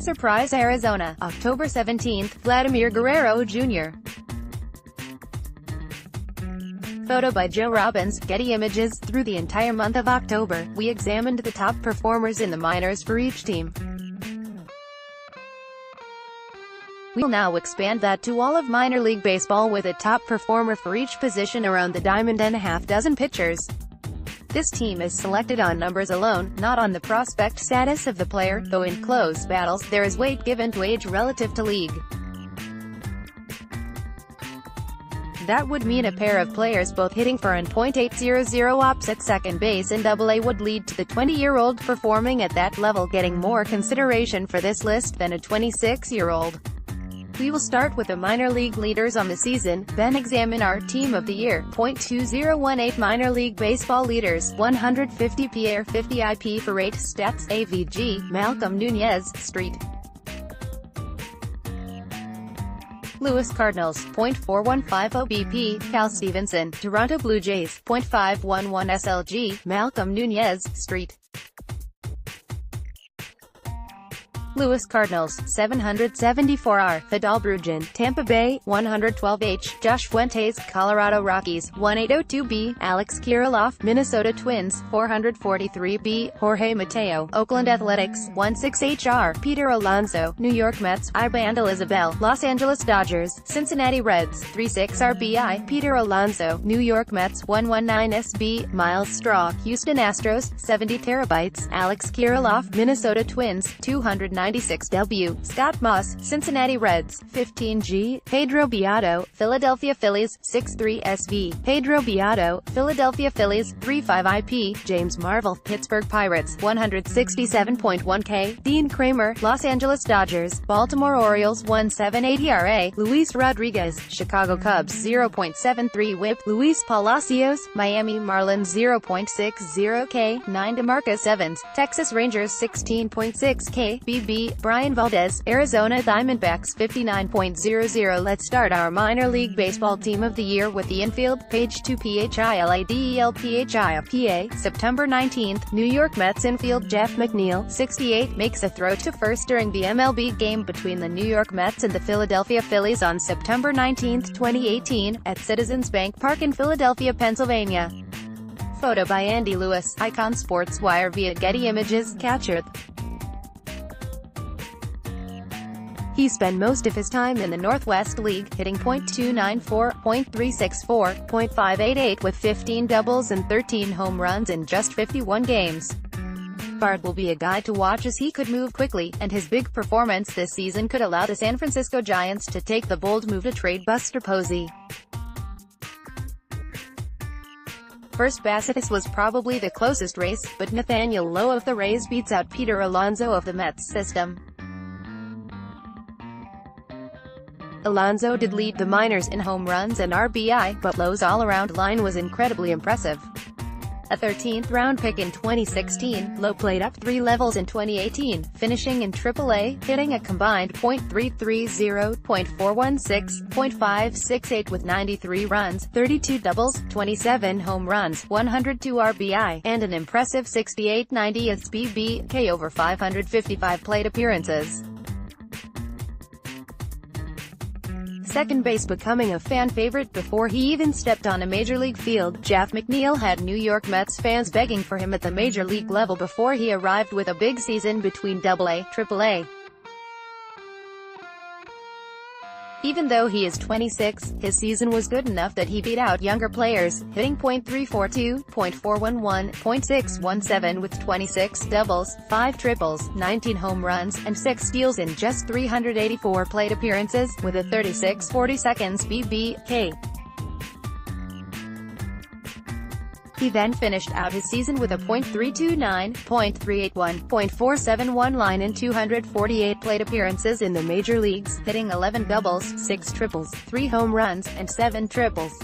Surprise Arizona, October 17, Vladimir Guerrero Jr. Photo by Joe Robbins, Getty Images. Through the entire month of October, we examined the top performers in the minors for each team. We'll now expand that to all of minor league baseball with a top performer for each position around the diamond and a half dozen pitchers. This team is selected on numbers alone, not on the prospect status of the player, though in close battles, there is weight given to age relative to league. That would mean a pair of players both hitting for an .800 ops at second base in Double-A would lead to the 20-year-old performing at that level getting more consideration for this list than a 26-year-old. We will start with the minor league leaders on the season, then examine our Team of the Year. .2018 Minor League Baseball leaders, 150 PAR 50 IP for rate stats, AVG, Malcolm Nunez, Street. Louis Cardinals, .4150 BP, Cal Stevenson, Toronto Blue Jays, .511 SLG, Malcolm Nunez, Street. Louis Cardinals, 774R, Fidel Brujan, Tampa Bay, 112H, Josh Fuentes, Colorado Rockies, 1802B, Alex Kirilloff, Minnesota Twins, 443B, Jorge Mateo, Oakland Athletics, 16HR, Peter Alonso, New York Mets, Ivan Elizabeth, Los Angeles Dodgers, Cincinnati Reds, 36RBI, Peter Alonso, New York Mets, 119SB, Miles Straw, Houston Astros, 70 terabytes, Alex Kirilloff, Minnesota Twins, 296W, Scott Moss, Cincinnati Reds, 15G, Pedro Beato, Philadelphia Phillies, 63SV, Pedro Beato, Philadelphia Phillies, 35IP, James Marvel, Pittsburgh Pirates, 167.1K, Dean Kramer, Los Angeles Dodgers, Baltimore Orioles, 178ERA, Luis Rodriguez, Chicago Cubs, 0.73 WHIP, Luis Palacios, Miami Marlins, 0.60K, 9 DeMarcus Evans, Texas Rangers, 16.6K, BB, Brian Valdez, Arizona Diamondbacks, 59.00. Let's start our minor league baseball team of the year with the infield, page 2 PHILADELPHI, PA, September 19th, New York Mets infield, Jeff McNeil, 68, makes a throw to first during the MLB game between the New York Mets and the Philadelphia Phillies on September 19, 2018, at Citizens Bank Park in Philadelphia, Pennsylvania. Photo by Andy Lewis, Icon Sports Wire via Getty Images, catcher. He spent most of his time in the Northwest League, hitting .294, .364, .588 with 15 doubles and 13 home runs in just 51 games. Bart will be a guy to watch as he could move quickly, and his big performance this season could allow the San Francisco Giants to take the bold move to trade Buster Posey. First base was probably the closest race, but Nathaniel Lowe of the Rays beats out Peter Alonso of the Mets system. Alonso did lead the minors in home runs and RBI, but Lowe's all-around line was incredibly impressive. A 13th round pick in 2016, Lowe played up 3 levels in 2018, finishing in Triple-A, hitting a combined .330, .416, .568 with 93 runs, 32 doubles, 27 home runs, 102 RBI, and an impressive 68/90 SBBK over 555 plate appearances. Second base becoming a fan favorite before he even stepped on a major league field, Jeff McNeil had New York Mets fans begging for him at the major league level before he arrived with a big season between Double-A, Triple-A. Even though he is 26, his season was good enough that he beat out younger players, hitting .342, .411, .617 with 26 doubles, 5 triples, 19 home runs, and 6 steals in just 384 plate appearances, with a 36/40 BBK. He then finished out his season with a .329, .381, .471 line in 248 plate appearances in the major leagues, hitting 11 doubles, 6 triples, 3 home runs, and 7 triples.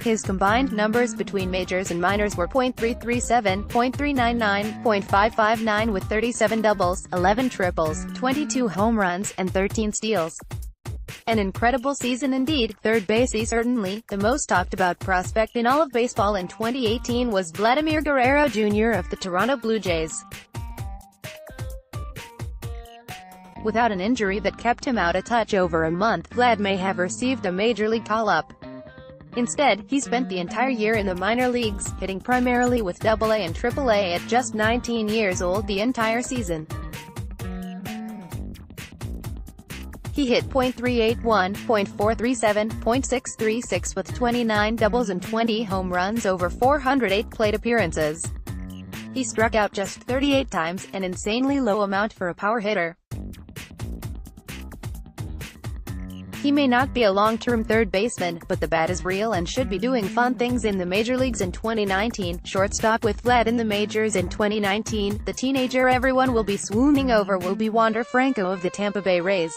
His combined numbers between majors and minors were .337, .399, .559 with 37 doubles, 11 triples, 22 home runs, and 13 steals. An incredible season indeed. Third base. Certainly, the most talked about prospect in all of baseball in 2018 was Vladimir Guerrero Jr. of the Toronto Blue Jays. Without an injury that kept him out a touch over a month, Vlad may have received a major league call-up. Instead, he spent the entire year in the minor leagues, hitting primarily with AA and AAA at just 19 years old the entire season. He hit .381, .437, .636 with 29 doubles and 20 home runs over 408 plate appearances. He struck out just 38 times, an insanely low amount for a power hitter. He may not be a long-term third baseman, but the bat is real and should be doing fun things in the major leagues in 2019. Shortstop with Vlad in the majors in 2019, the teenager everyone will be swooning over will be Wander Franco of the Tampa Bay Rays.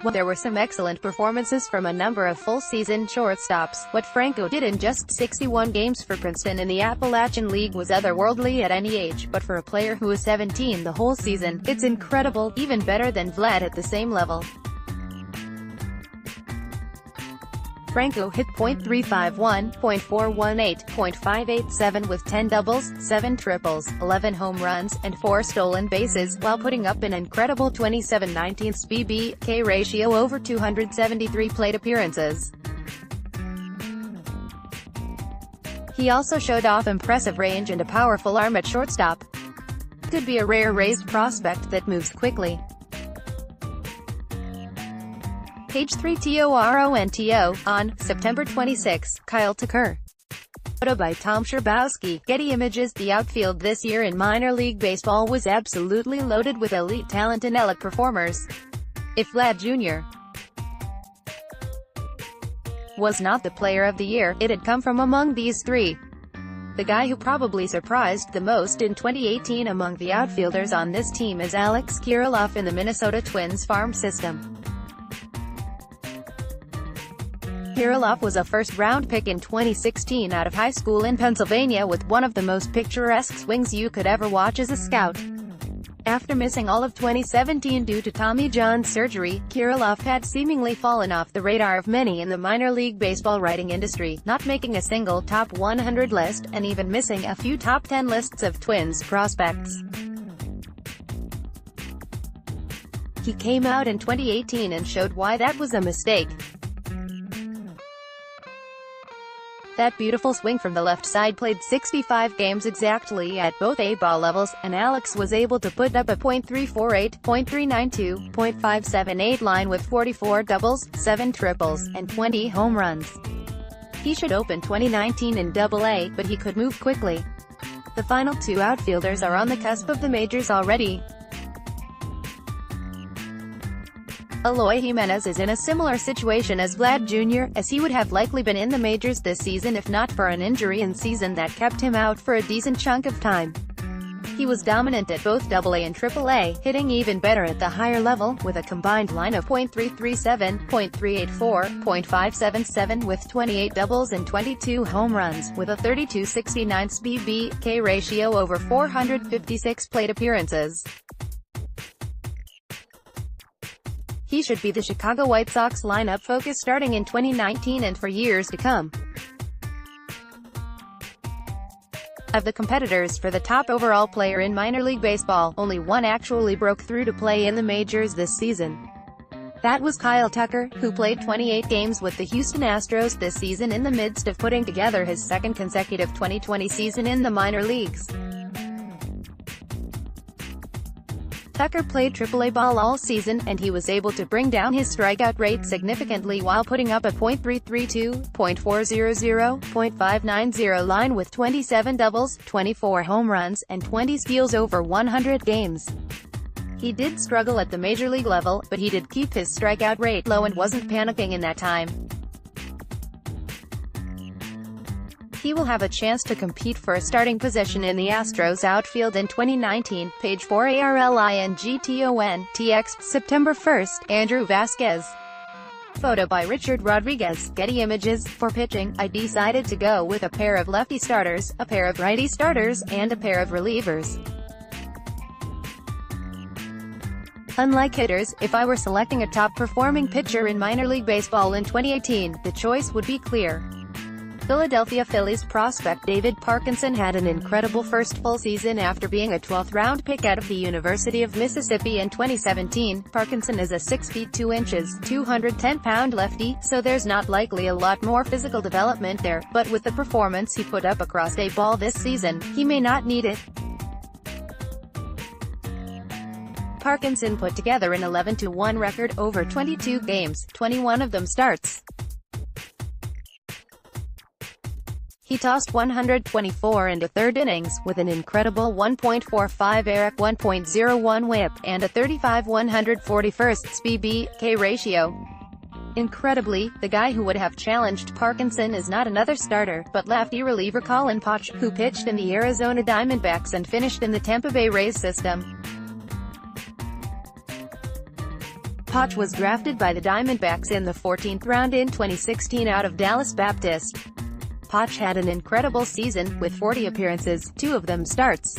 While there were some excellent performances from a number of full-season shortstops, what Franco did in just 61 games for Princeton in the Appalachian League was otherworldly at any age, but for a player who was 17 the whole season, it's incredible, even better than Vlad at the same level. Franco hit .351, .418, .587 with 10 doubles, 7 triples, 11 home runs, and 4 stolen bases, while putting up an incredible 27/19 BB/K ratio over 273 plate appearances. He also showed off impressive range and a powerful arm at shortstop. Could be a rare raised prospect that moves quickly. Page 3 Toronto. On September 26, Kyle Tucker. Photo by Tom Scherbowski. Getty Images. The outfield this year in minor league baseball was absolutely loaded with elite talent and elite performers. If Vlad Jr. was not the player of the year, it had come from among these three. The guy who probably surprised the most in 2018 among the outfielders on this team is Alex Kirilloff in the Minnesota Twins farm system. Kirilloff was a first-round pick in 2016 out of high school in Pennsylvania with one of the most picturesque swings you could ever watch as a scout. After missing all of 2017 due to Tommy John surgery, Kirilloff had seemingly fallen off the radar of many in the minor league baseball writing industry, not making a single top 100 list, and even missing a few top 10 lists of Twins prospects. He came out in 2018 and showed why that was a mistake. That beautiful swing from the left side played 65 games exactly at both A-ball levels, and Alex was able to put up a .348, .392, .578 line with 44 doubles, 7 triples, and 20 home runs. He should open 2019 in AA, but he could move quickly. The final two outfielders are on the cusp of the majors already. Eloy Jimenez is in a similar situation as Vlad Jr., as he would have likely been in the majors this season if not for an injury in season that kept him out for a decent chunk of time. He was dominant at both AA and AAA, hitting even better at the higher level, with a combined line of .337, .384, .577 with 28 doubles and 22 home runs, with a 32/69 BB/K ratio over 456 plate appearances. He should be the Chicago White Sox lineup focus starting in 2019 and for years to come. Of the competitors for the top overall player in minor league baseball, only one actually broke through to play in the majors this season. That was Kyle Tucker, who played 28 games with the Houston Astros this season in the midst of putting together his second consecutive 2020 season in the minor leagues. Tucker played AAA ball all season, and he was able to bring down his strikeout rate significantly while putting up a .332, .400, .590 line with 27 doubles, 24 home runs, and 20 steals over 100 games. He did struggle at the major league level, but he did keep his strikeout rate low and wasn't panicking in that time. He will have a chance to compete for a starting position in the Astros outfield in 2019. Page 4 ARLINGTON. September 1st, Andrew Vasquez. Photo by Richard Rodriguez. Getty Images. For pitching, I decided to go with a pair of lefty starters, a pair of righty starters, and a pair of relievers. Unlike hitters, if I were selecting a top-performing pitcher in minor league baseball in 2018, the choice would be clear. Philadelphia Phillies prospect David Parkinson had an incredible first full season after being a 12th-round pick out of the University of Mississippi in 2017. Parkinson is a 6 feet 2 inches, 210-pound lefty, so there's not likely a lot more physical development there, but with the performance he put up across a ball this season, he may not need it. Parkinson put together an 11-1 record over 22 games, 21 of them starts. He tossed 124 in the third innings, with an incredible 1.45 ERA, 1.01 WHIP, and a 35/141 BB/K ratio. Incredibly, the guy who would have challenged Parkinson is not another starter, but lefty reliever Colin Poch, who pitched in the Arizona Diamondbacks and finished in the Tampa Bay Rays system. Poch was drafted by the Diamondbacks in the 14th round in 2016 out of Dallas Baptist. Poch had an incredible season, with 40 appearances, 2 of them starts.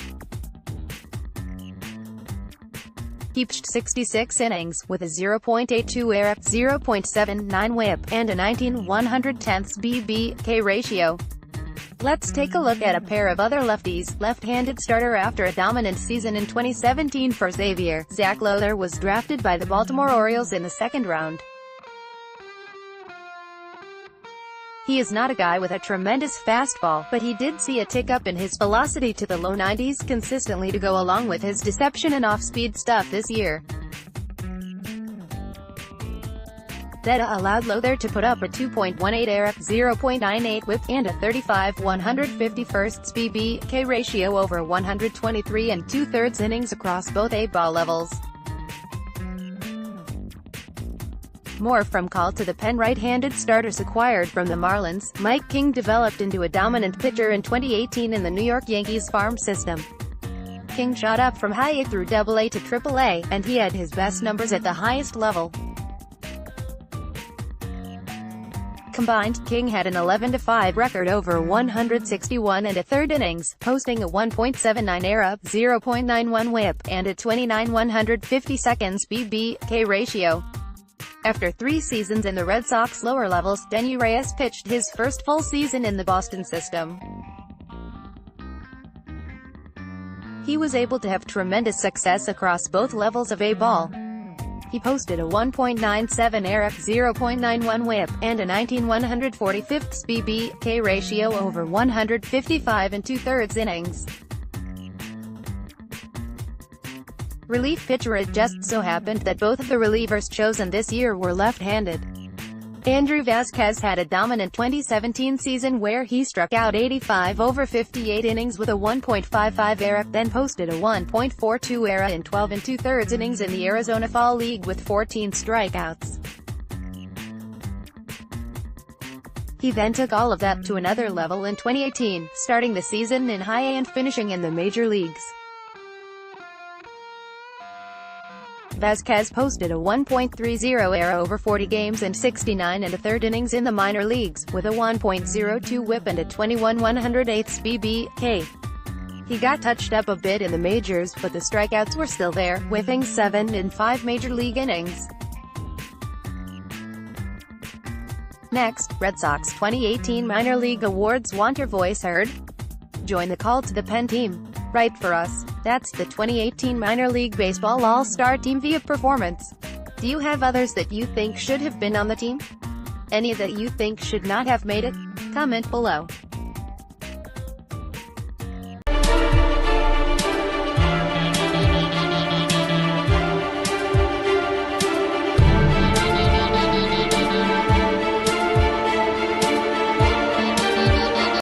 He pitched 66 innings, with a 0.82 ERA, 0.79 WHIP, and a 19/110 BB/K ratio. Let's take a look at a pair of other lefties. Left-handed starter after a dominant season in 2017 for Xavier, Zach Lowther was drafted by the Baltimore Orioles in the second round. He is not a guy with a tremendous fastball, but he did see a tick up in his velocity to the low 90s consistently to go along with his deception and off-speed stuff this year. That allowed Lowther to put up a 2.18 ERA, 0.98 WHIP, and a 35/151 BB/K ratio over 123 2/3 innings across both A-ball levels. More from call to the pen. Right-handed starters acquired from the Marlins, Mike King developed into a dominant pitcher in 2018 in the New York Yankees farm system. King shot up from high A through AA to AAA, and he had his best numbers at the highest level. Combined, King had an 11-5 record over 161 and a third innings, posting a 1.79 ERA, 0.91 WHIP, and a 29/152 BB/K ratio. After 3 seasons in the Red Sox lower levels, Denny Reyes pitched his first full season in the Boston system. He was able to have tremendous success across both levels of A-ball. He posted a 1.97 ERA, 0.91 WHIP, and a 19/145 BB/K ratio over 155 2/3 innings. Relief pitcher. It just so happened that both of the relievers chosen this year were left-handed. Andrew Vasquez had a dominant 2017 season where he struck out 85 over 58 innings with a 1.55 ERA, then posted a 1.42 ERA in 12 2/3 innings in the Arizona Fall League with 14 strikeouts. He then took all of that to another level in 2018, starting the season in high A and finishing in the major leagues. Vasquez posted a 1.30 ERA over 40 games and 69 1/3 innings in the minor leagues, with a 1.02 WHIP and a 21/108 BB/K. He got touched up a bit in the majors, but the strikeouts were still there, whiffing 7 in 5 major league innings. Next, Red Sox 2018 Minor League Awards. Want your voice heard? Join the Call to the Pen team. Write for us. That's the 2018 Minor League Baseball All-Star Team via performance. Do you have others that you think should have been on the team? Any that you think should not have made it? Comment below.